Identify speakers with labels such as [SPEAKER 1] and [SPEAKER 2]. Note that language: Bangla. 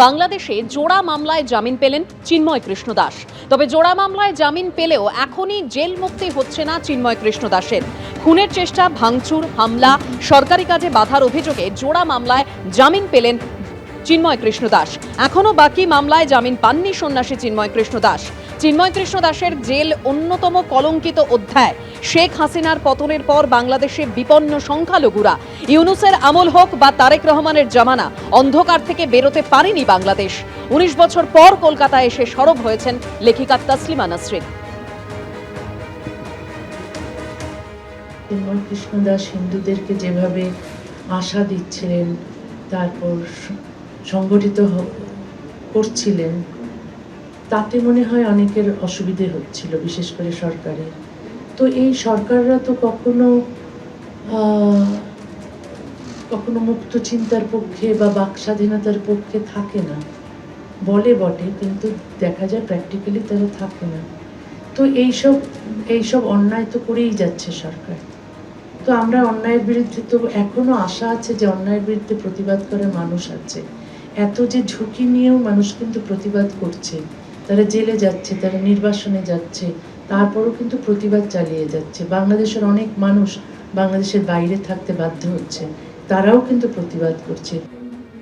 [SPEAKER 1] বাংলাদেশে জোড়া মামলায় জামিন পেলেন চিন্ময় কৃষ্ণ দাস। তবে জোড়া মামলায় জামিন পেলেও এখনই জেল মুক্তি হচ্ছে না চিন্ময় কৃষ্ণ দাসের। খুনের চেষ্টা, ভাঙচুর, হামলা, সরকারি কাজে বাধার অভিযোগে জোড়া মামলায় জামিন পেলেন চিন্ময় কৃষ্ণ দাস। এখনো বাকি মামলায় জামিন পাননি সন্ন্যাসী চিন্ময় কৃষ্ণ দাস। চিন্ময় কৃষ্ণ দাসের জেল অন্যতম কলঙ্কিত অধ্যায়। শেখ হাসিনার পতনের পর বাংলাদেশে বিপন্ন সংখ্যালঘুরা। ইউনূসের আমল হোক বা তারেক রহমানের জামানা, অন্ধকার থেকে বেরোতে পারেনি বাংলাদেশ। 19 বছর পর কলকাতায় এসে সরব হয়েছেন লেখিকা তাসলিমা নাসরিন।
[SPEAKER 2] চিন্ময় কৃষ্ণ দাস হিন্দুদেরকে যেভাবে আশা দিচ্ছিলেন, তারপর সংগঠিত করছিলেন, তাতে মনে হয় অনেকের অসুবিধে হচ্ছিল, বিশেষ করে সরকারের। তো এই সরকাররা তো কখনো মুক্ত চিন্তার পক্ষে বা বাক স্বাধীনতার পক্ষে থাকে না, বলে বটে, কিন্তু দেখা যায় প্র্যাকটিক্যালি তারা থাকে না। তো এইসব অন্যায় তো করেই যাচ্ছে সরকার। তো আমরা অন্যায়ের বিরুদ্ধে, তো এখনো আশা আছে যে অন্যায়ের বিরুদ্ধে প্রতিবাদ করার মানুষ আছে। এত যে ঝুঁকি নিয়েও মানুষ কিন্তু প্রতিবাদ করছে, তারা জেলে যাচ্ছে, তারা নির্বাসনে যাচ্ছে, তারপরও কিন্তু প্রতিবাদ চালিয়ে যাচ্ছে। বাংলাদেশের অনেক মানুষ বাংলাদেশের বাইরে থাকতে বাধ্য হচ্ছে, তারাও কিন্তু প্রতিবাদ করছে।